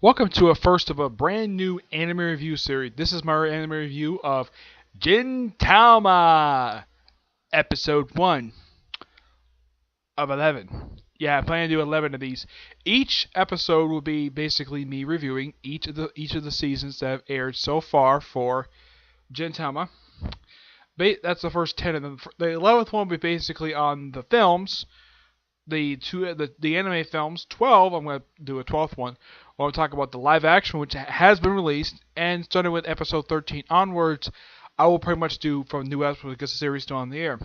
Welcome to a first of a brand new anime review series. This is my anime review of Tama, episode 1 of 11. Yeah, I plan to do 11 of these. Each episode will be basically me reviewing each of the seasons that have aired so far for Tama. That's the first 10 of them. The 11th one will be basically on the films. The anime films. 12, I'm going to do a 12th one. We'll talk about the live action, which has been released, and starting with episode 13 onwards, I will pretty much do from new episodes because the series is still on the air.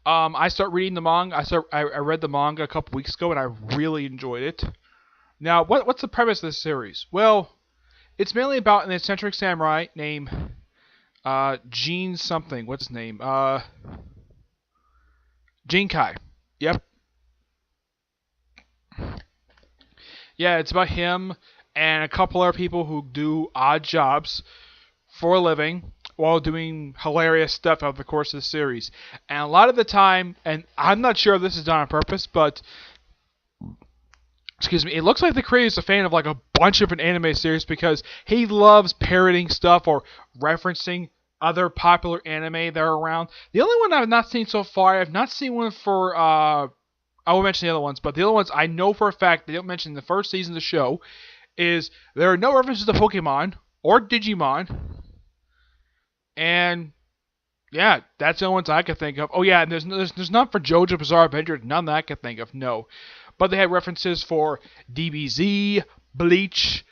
I start reading the manga. I read the manga a couple weeks ago, and I really enjoyed it. Now, what's the premise of this series? Well, it's mainly about an eccentric samurai named Gene something. What's his name? Jinkai. Yep. Yeah, it's about him and a couple other people who do odd jobs for a living while doing hilarious stuff over the course of the series. And a lot of the time, and I'm not sure if this is done on purpose, but excuse me, it looks like the creator is a fan of like a bunch of an anime series because he loves parodying stuff or referencing other popular anime that are around. The only one I've not seen so far, I've not seen one for I will mention the other ones, but the other ones I know for a fact they don't mention in the first season of the show is there are no references to Pokemon or Digimon. And yeah, that's the only ones I can think of. Oh yeah, and there's none for JoJo Bizarre Adventure, none that I can think of, no. But they had references for DBZ, Bleach.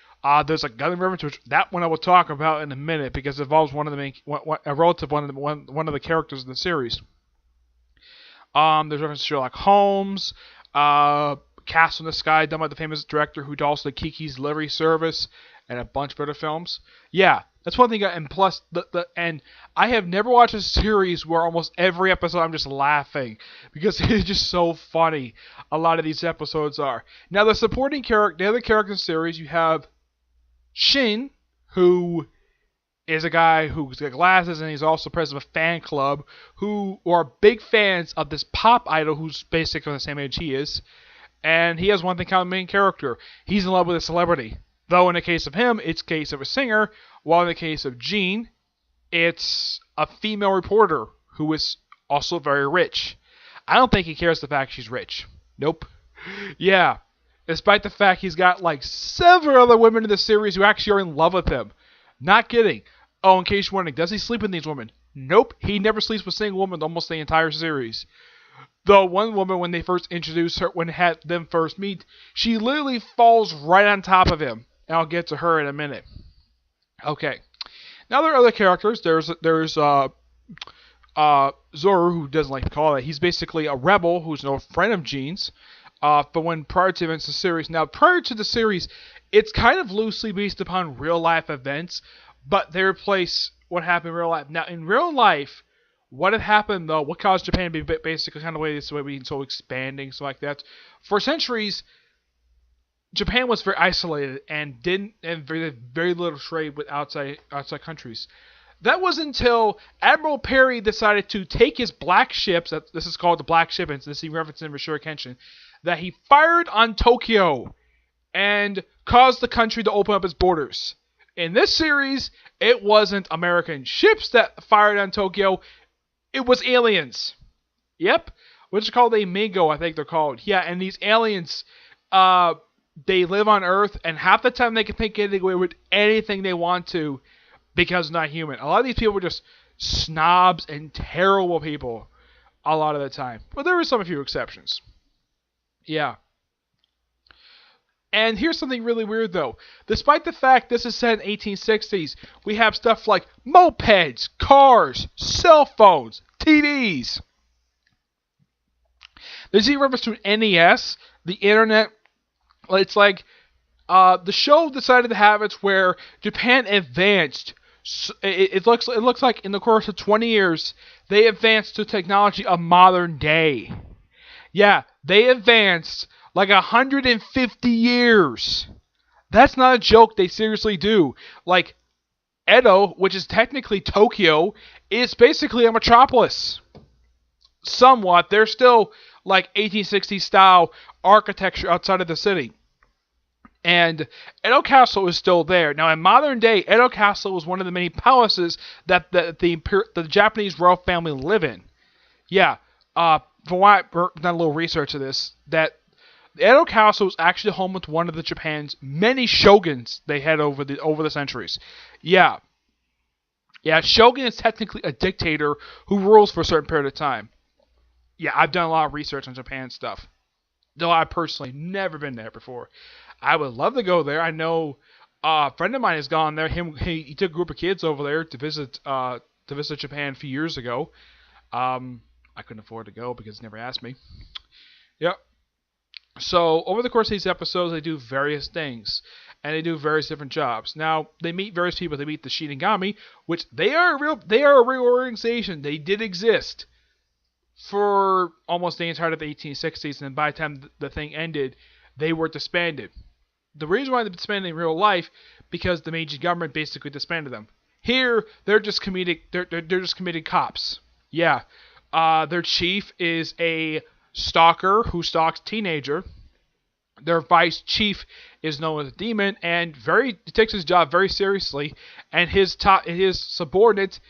There's a gun reference, which that one I will talk about in a minute because it involves one of the main, a relative one of the characters in the series. There's reference to Sherlock Holmes, Castle in the Sky, done by the famous director who did also the Kiki's Delivery Service, and a bunch of other films. Yeah, that's one thing. And plus, and I have never watched a series where almost every episode I'm just laughing because it's just so funny. A lot of these episodes are. Now, the supporting character, the other character in the series, you have Shin, who is a guy who's got glasses and he's also president of a fan club who are big fans of this pop idol who's basically the same age he is. And he has one thing common, main character. He's in love with a celebrity. Though in the case of him, it's a case of a singer, while in the case of Jean, it's a female reporter who is also very rich. I don't think he cares the fact she's rich. Nope. Yeah. Despite the fact he's got like several other women in the series who actually are in love with him. Not kidding. Oh, in case you're wondering, does he sleep with these women? Nope, he never sleeps with a single woman almost the entire series. Though one woman, when they first introduced her, when had them first meet, she literally falls right on top of him. And I'll get to her in a minute. Okay. Now there are other characters. There's Zoru, who doesn't like to call that. He's basically a rebel who's no friend of Jean's. But when prior to events of the series, now prior to the series, it's kind of loosely based upon real life events, but they replace what happened in real life. Now, in real life, what had happened though, what caused Japan to be basically kind of the way we so expanding, so like that. For centuries, Japan was very isolated and very little trade with outside countries. That was until Admiral Perry decided to take his black ships. This is called the Black Ship, and this he referenced in Rashura Kenshin, that he fired on Tokyo and caused the country to open up its borders. In this series, it wasn't American ships that fired on Tokyo, it was aliens. Yep, which is called a Mingo, I think they're called. Yeah, and these aliens, they live on Earth, and half the time they can think getting away with anything they want to because they're not human. A lot of these people were just snobs and terrible people a lot of the time. But there were a few exceptions. Yeah. And here's something really weird though. Despite the fact this is set in 1860s, we have stuff like mopeds, cars, cell phones, TVs. There's even reference to an NES, the internet. It's like the show decided to have it where Japan advanced. It looks like in the course of 20 years, they advanced to technology of modern day. Yeah, they advanced like 150 years. That's not a joke, they seriously do. Like, Edo, which is technically Tokyo, is basically a metropolis. Somewhat. There's still like 1860s style architecture outside of the city. And Edo Castle is still there. Now, in modern day, Edo Castle was one of the many palaces that the Japanese royal family live in. Yeah, for why I've done a little research of this, that Edo Castle was actually home with one of the Japan's many shoguns they had over the centuries. Yeah. Yeah, shogun is technically a dictator who rules for a certain period of time. Yeah, I've done a lot of research on Japan stuff. Though I've personally never been there before. I would love to go there. I know a friend of mine has gone there. He took a group of kids over there to visit Japan a few years ago. I couldn't afford to go because he never asked me. Yep. So over the course of these episodes, they do various things, and they do various different jobs. Now they meet various people. They meet the Shinigami, which they are a real organization. They did exist for almost the entirety of the 1860s, and by the time the thing ended, they were disbanded. The reason why they disbanded in real life, because the Meiji government basically disbanded them. Here, they're just comedic. They're just comedic cops. Yeah, their chief is a stalker who stalks teenager. Their vice chief is known as a demon, and he takes his job very seriously. And his subordinate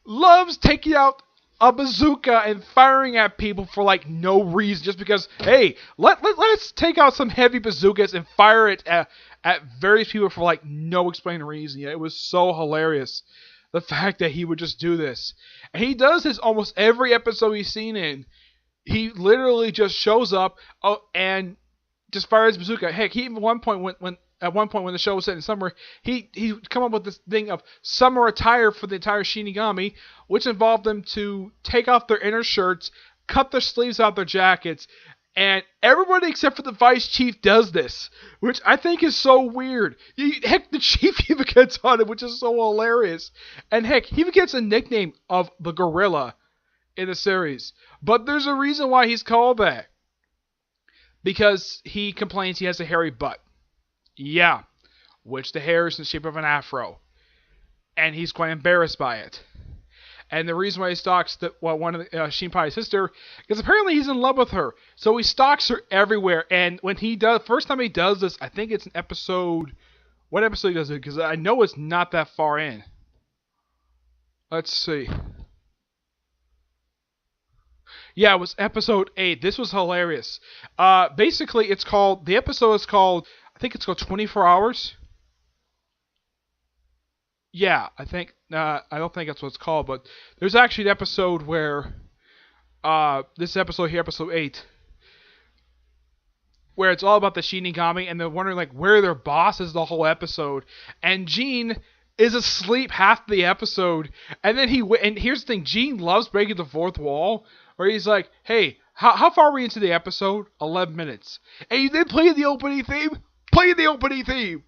loves taking out a bazooka and firing at people for like no reason, just because, hey, let's take out some heavy bazookas and fire it at various people for like no explained reason. Yeah, it was so hilarious, the fact that he would just do this. And he does this almost every episode he's seen in. He literally just shows up and just fires bazooka. Heck, he even at one point when the show was set in summer, he come up with this thing of summer attire for the entire Shinigami, which involved them to take off their inner shirts, cut their sleeves out their jackets, and everybody except for the vice chief does this, which I think is so weird. Heck, the chief even gets on it, which is so hilarious. And heck, he even gets a nickname of the Gorilla in the series. But there's a reason why he's called that. Because he complains he has a hairy butt. Yeah, which the hair is in the shape of an afro. And he's quite embarrassed by it. And the reason why he stalks one of the Shinpai's sister, because apparently he's in love with her. So he stalks her everywhere. And when first time he does this, I think it's an episode. What episode does it? Because I know it's not that far in. Let's see. Yeah, it was episode 8. This was hilarious. Basically, the episode is called, I think it's called 24 Hours. Yeah, I don't think that's what it's called, but there's actually an episode where, this episode here, episode 8, where it's all about the Shinigami, and they're wondering, like, where their boss is the whole episode, and Gene is asleep half the episode, and then and here's the thing, Gene loves breaking the fourth wall, where he's like, hey, how far are we into the episode? 11 minutes. And you then play the opening theme? Play the opening theme!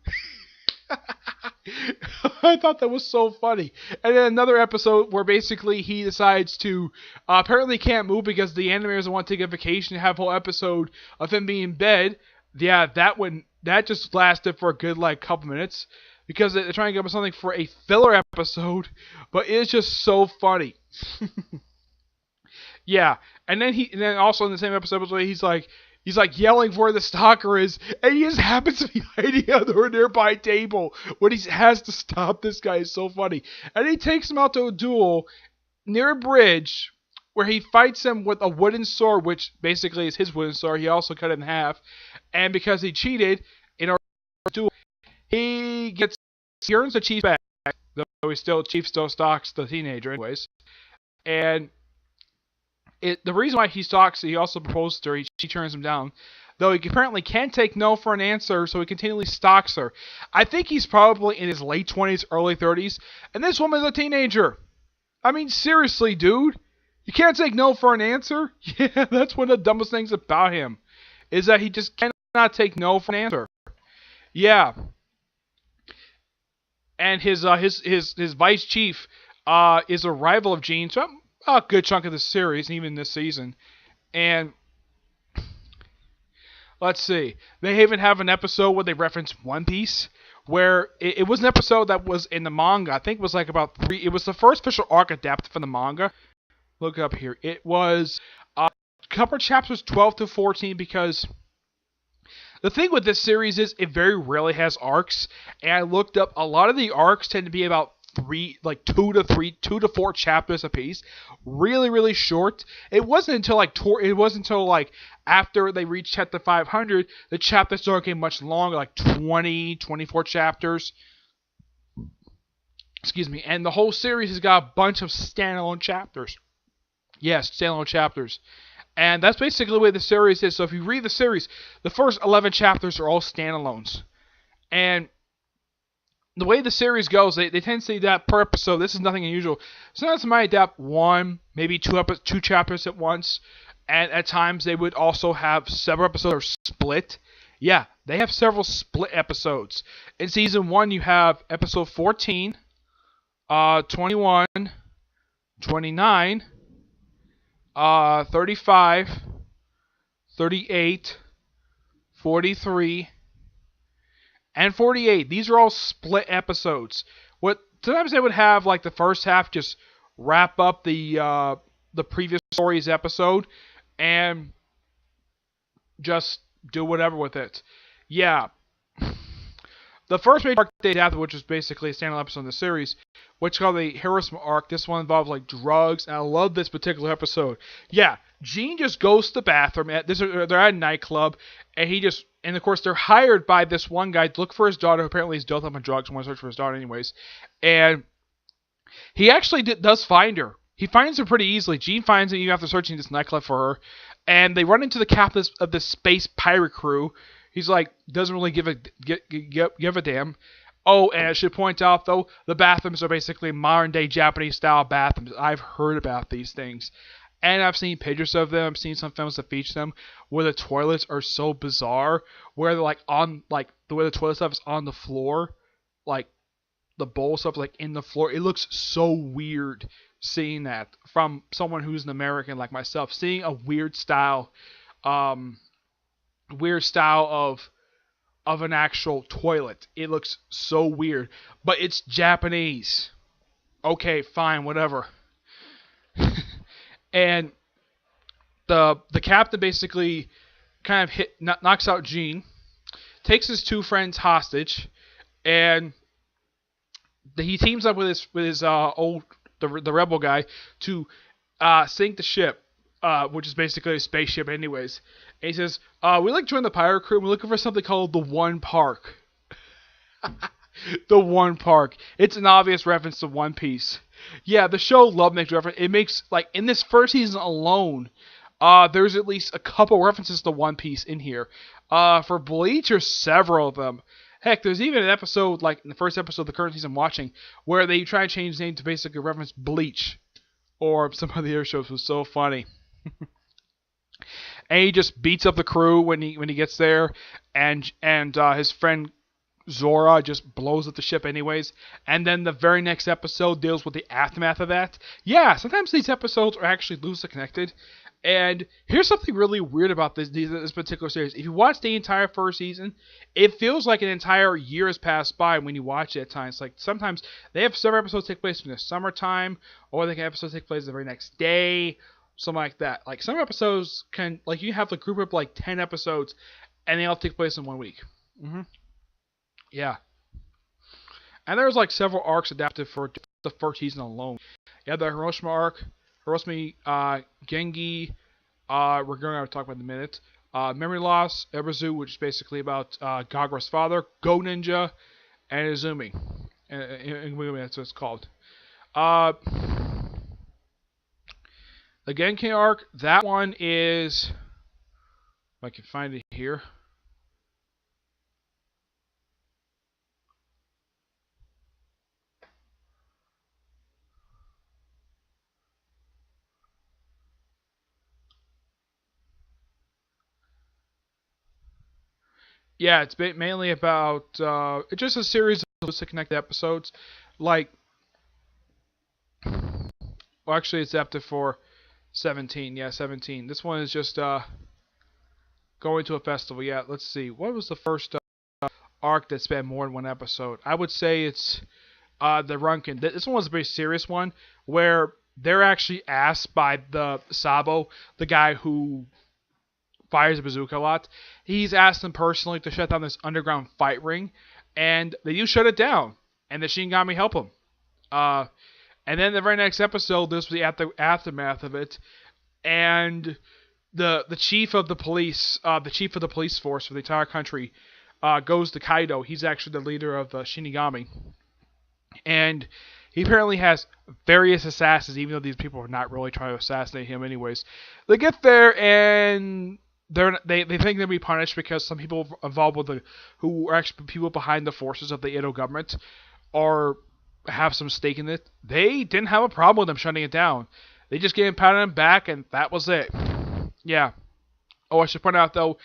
I thought that was so funny. And then another episode where basically he decides to, apparently can't move because the animators want to take a vacation and have a whole episode of him being in bed. Yeah, that just lasted for a good, like, couple minutes. Because they're trying to give us something for a filler episode. But it's just so funny. Yeah, and then also in the same episode he's like yelling for where the stalker is, and he just happens to be hiding under a nearby table when he has to stop this guy. Is so funny. And he takes him out to a duel near a bridge where he fights him with a wooden sword, which basically is his wooden sword. He also cut it in half, and because he cheated in order to duel, he earns the chief back, though Chief still stalks the teenager anyways, and the reason why he stalks, he also proposes to her, she turns him down. Though he apparently can't take no for an answer, so he continually stalks her. I think he's probably in his late 20s, early 30s, and this woman's a teenager. I mean, seriously, dude. You can't take no for an answer? Yeah, that's one of the dumbest things about him, is that he just cannot take no for an answer. Yeah. And his vice chief is a rival of Gene, so a good chunk of the series, even this season. And let's see, they even have an episode where they reference One Piece, where it was an episode that was in the manga. I think it was like about 3. It was the first official arc adapted from the manga. Look up here. It was a couple of chapters 12 to 14, because The thing with this series is it very rarely has arcs, and I looked up a lot of the arcs tend to be about two to four chapters apiece, really really short. It wasn't until after they reached chapter 500 the chapters started getting much longer, like 20, 24 chapters. Excuse me, and the whole series has got a bunch of standalone chapters. Yes, standalone chapters. And that's basically the way the series is. So if you read the series, the first 11 chapters are all standalones. And the way the series goes, they tend to say that per episode, this is nothing unusual. Sometimes they might adapt one, maybe two chapters at once. And at times they would also have several episodes are split. Yeah, they have several split episodes. In season 1, you have episode 14, 21, 29, 35, 38, 43, and 48. These are all split episodes. What sometimes they would have like the first half just wrap up the previous story's episode and just do whatever with it. Yeah. The first major arc they adapted, which was basically a standalone episode in the series, which is called the Hiroshima arc. This one involves like drugs, and I love this particular episode. Yeah, Gene just goes to the bathroom. They're at a nightclub, and of course they're hired by this one guy to look for his daughter, who apparently is doped up on drugs and wants to search for his daughter anyways. And he actually does find her. He finds her pretty easily. Gene finds her even after searching this nightclub for her, and they run into the captain of this space pirate crew. He's like, doesn't really give a damn. Oh, and I should point out, though, the bathrooms are basically modern-day Japanese-style bathrooms. I've heard about these things. And I've seen pictures of them. I've seen some films that feature them where the toilets are so bizarre, where they're like the way the toilet stuff is on the floor, like the bowl stuff like in the floor. It looks so weird seeing that from someone who's an American like myself. Seeing a weird style of an actual toilet. It looks so weird, but it's Japanese. Okay, fine, whatever. And the captain basically kind of knocks out Gene, takes his two friends hostage, and he teams up with his the rebel guy to sink the ship. Which is basically a spaceship anyways. And he says, we like to join the pirate crew, and we're looking for something called the One Park. The One Park. It's an obvious reference to One Piece. Yeah, the show love makes reference. It makes, like, in this first season alone, there's at least a couple references to One Piece in here. For Bleach, there's several of them. Heck, there's even an episode, like in the first episode of the current season I'm watching, where they try to change the name to basically reference Bleach. Or some of the other shows. Was so funny. And he just beats up the crew when he gets there, and his friend Zora just blows up the ship anyways. And then the very next episode deals with the aftermath of that. Yeah, sometimes these episodes are actually loosely connected. And here's something really weird about this particular series. If you watch the entire first season, it feels like an entire year has passed by when you watch it at times. Like sometimes they have several episodes take place in the summertime, or they have episodes take place the very next day. Something like that. Like some episodes can, like you have to group up like 10 episodes, and they all take place in 1 week. Yeah. And there's like several arcs adapted for the first season alone. You have the Hiroshima arc, Hiroshima Gengi. We're going to talk about in a minute. Memory Loss, Ebizu, which is basically about Gagura's father, Go Ninja, and Izumi. And that's what it's called. The Genki arc, that one is, if I can find it here. Yeah, it's mainly about, it's just a series of loosely connected episodes. Like, well, actually, it's adapted for 17. Yeah, 17. This one is just going to a festival. Yeah, let's see. What was the first arc that spanned more than one episode? I would say it's the Runkin. This one was a very serious one where they're actually asked by the Sabo, the guy who fires a bazooka a lot. He's asked them personally to shut down this underground fight ring, and they do shut it down. And the Shinigami help him. And then the very next episode, this was the aftermath of it, and the chief of the police force for the entire country, goes to Kaido. He's actually the leader of the Shinigami, and he apparently has various assassins, even though these people are not really trying to assassinate him anyways. They get there and they think they'll be punished because some people involved with who are actually people behind the forces of the Edo government have some stake in it. They didn't have a problem with them shutting it down. They just gave him a pat on the back, and that was it. Yeah. Oh, I should point out though,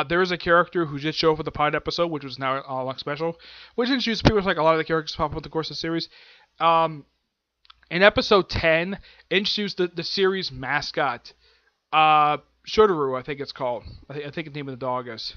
there is a character who just showed up for the pilot episode, which was now an all special, which introduced people like a lot of the characters pop up over the course of the series. In episode 10, introduced the series mascot, Shotoru, I think it's called. I think the name of the dog is.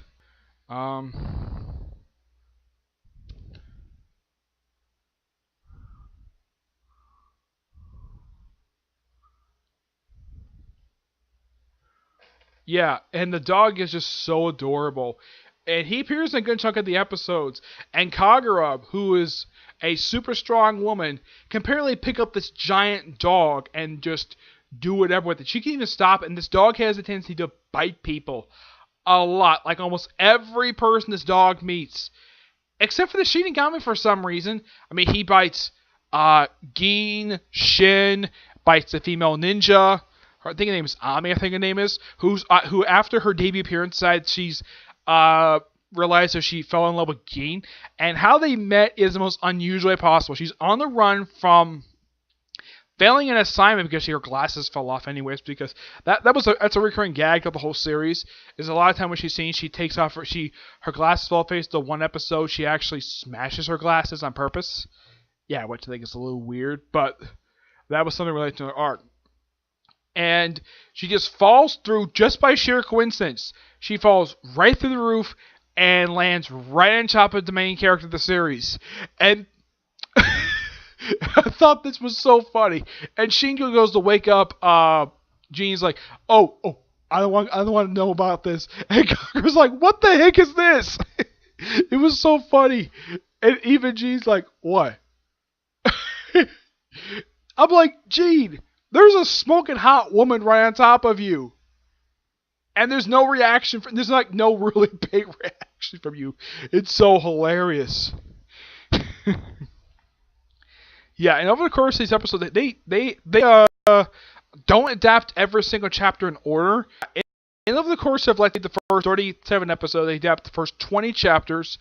Yeah, and the dog is just so adorable. And he appears in a good chunk of the episodes. And Kagura, who is a super strong woman, can apparently pick up this giant dog and just do whatever with it. She can even stop, and this dog has a tendency to bite people a lot. Like almost every person this dog meets. Except for the Shinigami for some reason. I mean, he bites Gin, Shin, bites the female ninja. I think her name is Ami, her name is, who after her debut appearance decided she's realized that she fell in love with Gin, and how they met is the most unusual way possible. She's on the run from failing an assignment because her glasses fell off anyways, because that's a recurring gag of the whole series. Is a lot of time when she's seen, she takes off her glasses fall face. The one episode she actually smashes her glasses on purpose. Yeah, which I think is a little weird, but that was something related to her art. And she just falls through just by sheer coincidence. She falls right through the roof and lands right on top of the main character of the series. And I thought this was so funny. And Shingo goes to wake up. Gene's like, "Oh, I don't want to know about this." And Kagura's like, "What the heck is this?" It was so funny. And even Gene's like, "What?" I'm like, "Gene, there's a smoking hot woman right on top of you. And there's no reaction. There's like no really big reaction from you. It's so hilarious." Yeah, and over the course of these episodes, they don't adapt every single chapter in order. And over the course of like the first 37 episodes, they adapt the first 20 chapters,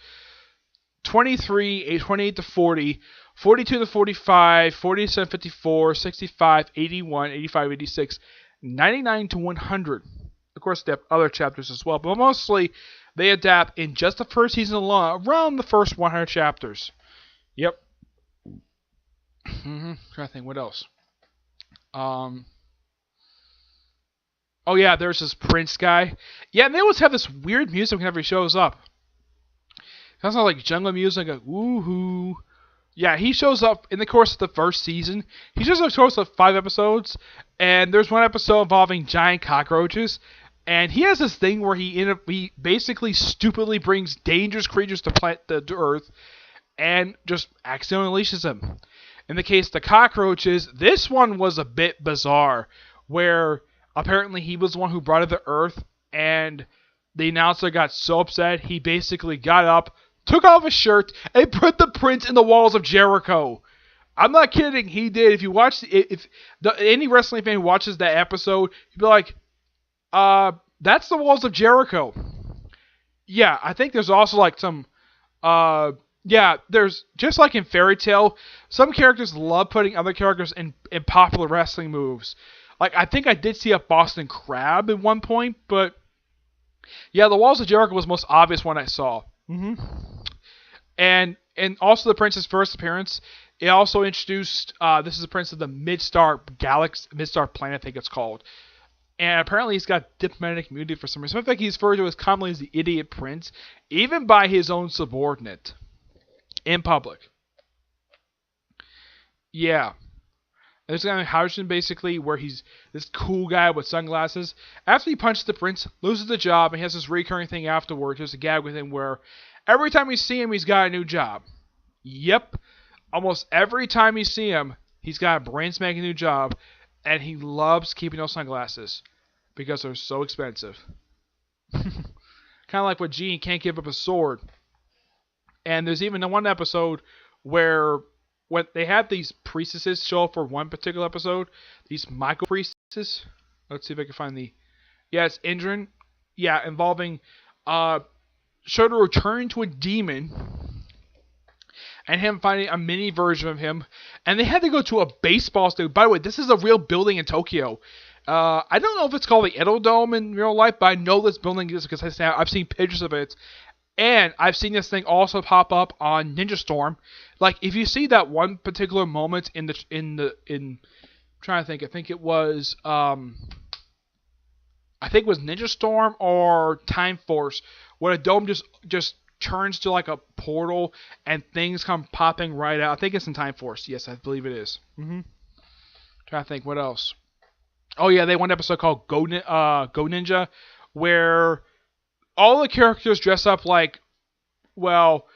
23, 28 to 40, 42 to 45, 47 to 54, 65, 81, 85, 86, 99 to 100. Of course, they have other chapters as well, but mostly they adapt in just the first season alone, around the first 100 chapters. Yep. Trying to think, what else? Oh yeah, there's this Prince guy. Yeah, and they always have this weird music whenever he shows up. It sounds like jungle music, like woohoo. Yeah, he shows up in the course of the first season. He shows up in the course of 5 episodes, and there's one episode involving giant cockroaches. And he has this thing where he basically stupidly brings dangerous creatures to Earth, and just accidentally unleashes them. In the case of the cockroaches, this one was a bit bizarre, where apparently he was the one who brought it to Earth, and the announcer got so upset, he basically got up, took off his shirt, and put the prince in the walls of Jericho. I'm not kidding, he did. If you watch, any wrestling fan who watches that episode, you'd be like, that's the walls of Jericho. Yeah, I think there's also like some, yeah, there's, just like in Fairy Tail, some characters love putting other characters in popular wrestling moves. Like, I think I did see a Boston Crab at one point, but yeah, the Walls of Jericho was the most obvious one I saw. And also the Prince's first appearance, it also introduced, this is the Prince of the Midstar Galaxy, Midstar Planet, I think it's called. And apparently he's got diplomatic immunity for some reason. In fact, he's referred to as commonly as the Idiot Prince, even by his own subordinate. In public. Yeah. And this guy Harrison basically, where he's this cool guy with sunglasses. After he punches the prince, loses the job, and he has this recurring thing afterwards. There's a gag with him where every time you see him, he's got a new job. Yep. Almost every time you see him, he's got a brand spanking new job, and he loves keeping those sunglasses because they're so expensive. Kind of like what Gene can't give up a sword. And there's even one episode where when they have these priestesses show up for one particular episode, these Michael priestesses. Let's see if I can find the. Yeah, it's Indran. Yeah, involving Shoto returning to a demon and him finding a mini version of him. And they had to go to a baseball stadium. By the way, this is a real building in Tokyo. I don't know if it's called the Edo Dome in real life, but I know this building is because I've seen pictures of it. And I've seen this thing also pop up on Ninja Storm. Like, if you see that one particular moment in I'm trying to think, I think it was Ninja Storm or Time Force, where a dome just turns to like a portal and things come popping right out. I think it's in Time Force. Yes, I believe it is. Trying to think what else. Oh yeah, they had one episode called Go Ninja, where all the characters dress up like, well,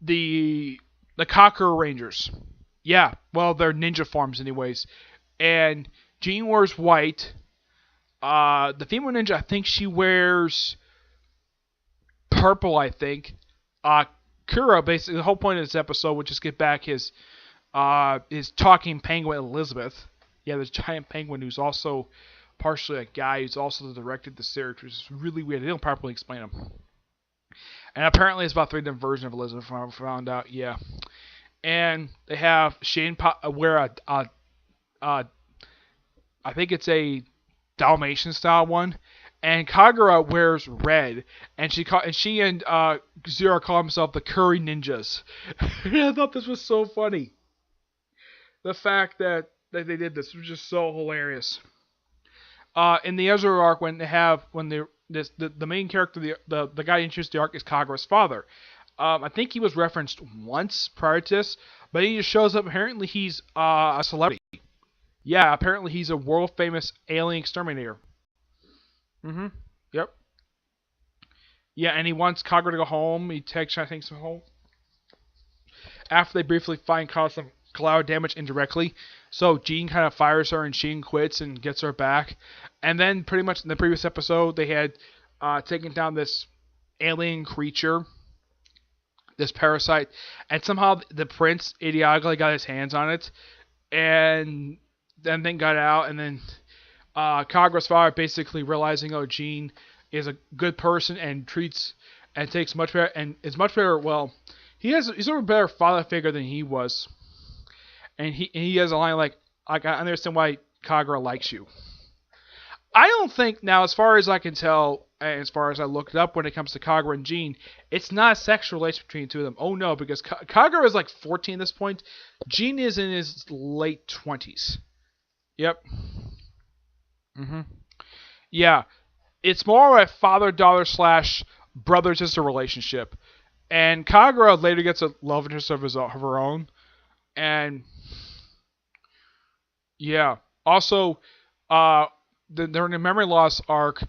the Kakura Rangers. Yeah, well, they're ninja forms anyways. And Jean wears white. The female ninja, I think she wears purple, I think. Kura, basically, the whole point of this episode would just get back his talking penguin, Elizabeth. Yeah, this giant penguin who's also partially a guy who's also directed the series, which is really weird. They don't properly explain him. And apparently it's about 3 different versions of Elizabeth, I found out, yeah. And they have Shane wear I think it's a Dalmatian style one. And Kagura wears red, and she and Zero call themselves the Curry Ninjas. I thought this was so funny. The fact that they did this was just so hilarious. In the Ezra arc, the main character, the guy introduced the arc is Kagura's father. I think he was referenced once prior to this, but he just shows up. Apparently, he's a celebrity. Yeah, apparently he's a world famous alien exterminator. Yep. Yeah, and he wants Kagura to go home. He takes him home. After they briefly cause some collateral damage indirectly. So Jean kind of fires her and Jean quits and gets her back. And then pretty much in the previous episode, they had taken down this alien creature, this parasite, and somehow the prince idiotically got his hands on it, and then got out, and then Kagura's father basically realizing, oh, Jean is a good person and takes much better, and is much better, well, he's a better father figure than he was. And he has a line like, I understand why Kagura likes you. I don't think, now as far as I can tell, as far as I looked it up when it comes to Kagura and Jean, it's not a sexual relationship between the two of them. Oh no, because Kagura is like 14 at this point. Jean is in his late 20s. Yep. Yeah. It's more of a father-daughter / brother-sister relationship. And Kagura later gets a love interest of her own. And yeah. Also, during the memory loss arc,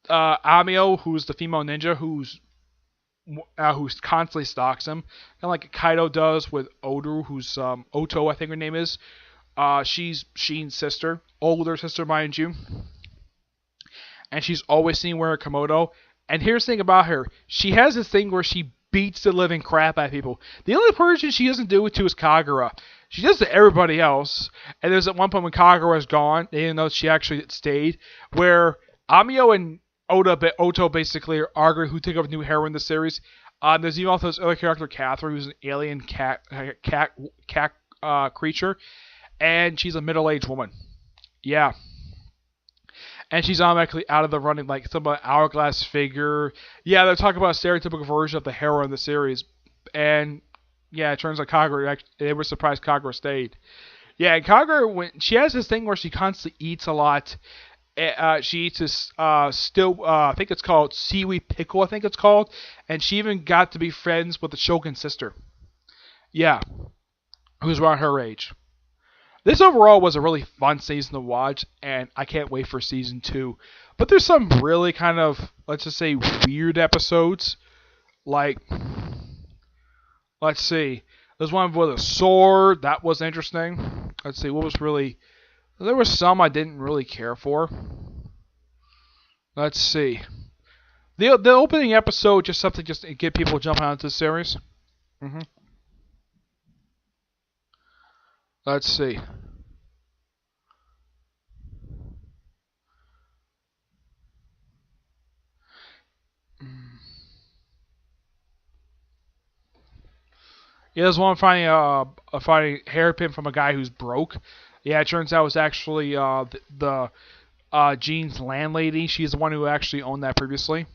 Amio, who's the female ninja, who's constantly stalks him, kind of like Kaido does with Odo, who's Oto, I think her name is. She's Shin's sister, older sister, mind you, and she's always seen wearing a kimono. And here's the thing about her: she has this thing where she beats the living crap out of people. The only person she doesn't do it to is Kagura. She does it to everybody else. And there's at one point when Kagura is gone, they didn't know she actually stayed, where Amio and Oto basically are arguing who take over the new hero in the series. There's even also this other character, Catherine, who's an alien cat creature, and she's a middle-aged woman. Yeah. And she's automatically out of the running, like some hourglass figure. Yeah, they're talking about a stereotypical version of the hero in the series. And yeah, it turns out Kagura, they were surprised Kagura stayed. Yeah, and Kagura, she has this thing where she constantly eats a lot. She eats this I think it's called seaweed pickle, I think it's called. And she even got to be friends with the Shogun's sister. Yeah. Who's around her age. This overall was a really fun season to watch, and I can't wait for season 2. But there's some really kind of, let's just say, weird episodes. Like, let's see. There's one with a sword. That was interesting. Let's see. What was really... There were some I didn't really care for. Let's see. The opening episode, just something just to get people jumping onto the series. Let's see. Yeah, there's one finding a hairpin from a guy who's broke. Yeah, it turns out it was actually the Jean's landlady. She's the one who actually owned that previously.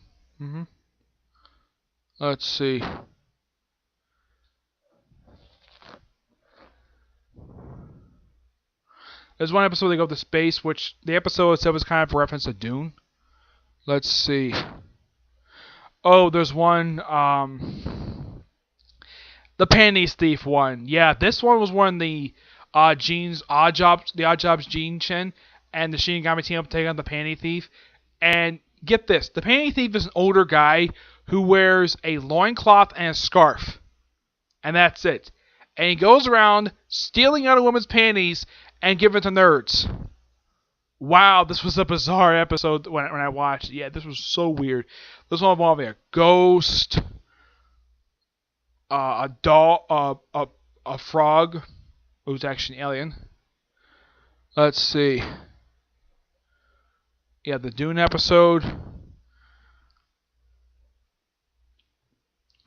Let's see. There's one episode where they go to space, which the episode itself is kind of a reference to Dune. Let's see. Oh, there's one, the panties thief one. Yeah, this one was one of the Gene's Odd Jobs Gene Chen and the Shinigami team up to take on the panty thief. And get this, the panty thief is an older guy who wears a loincloth and a scarf. And that's it. And he goes around stealing other women's panties and giving it to nerds. Wow, this was a bizarre episode when I watched it. Yeah, this was so weird. This one involving a ghost, a doll, a frog, who's actually an alien. Let's see. Yeah, the Dune episode.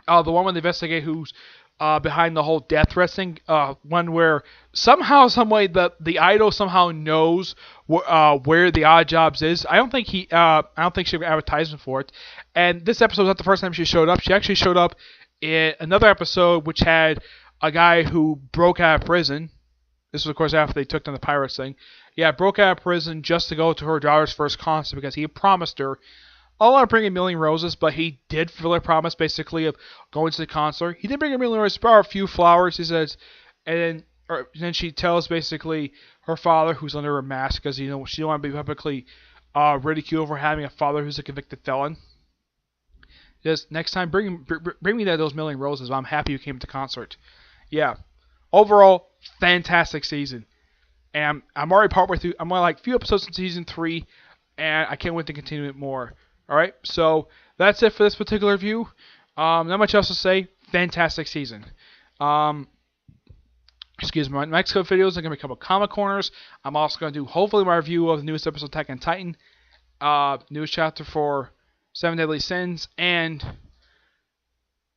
The one with the investigator who's behind the whole death wrestling. One where somehow, some way, the idol somehow knows where the Odd Jobs is. I don't think she got advertisement for it. And this episode was not the first time she showed up. She actually showed up in another episode which had a guy who broke out of prison. This was, of course, after they took down the pirates thing. Yeah, broke out of prison just to go to her daughter's first concert because he promised her, I don't want to bring a million roses, but he did fulfill a promise, basically, of going to the concert. He did bring a million roses, brought a few flowers, he says, and then she tells, basically, her father, who's under a mask, because, she don't want to be publicly ridiculed for having a father who's a convicted felon. He says, next time, bring me those million roses, I'm happy you came to the concert. Yeah. Overall, fantastic season. And I'm already partway through. I'm only like a few episodes in season 3, and I can't wait to continue it more. Alright, so that's it for this particular review. Not much else to say. Fantastic season. Excuse me, my next couple videos are going to be a couple comic corners. I'm also going to do, hopefully, my review of the newest episode of Attack on Titan. Newest chapter for 7 Deadly Sins, and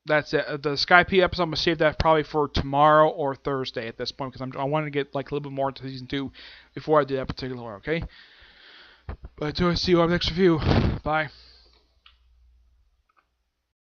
that's it. The Skype episode, I'm going to save that probably for tomorrow or Thursday at this point, because I want to get like a little bit more into season 2 before I do that particular one, okay? But until I see you on the next review, bye.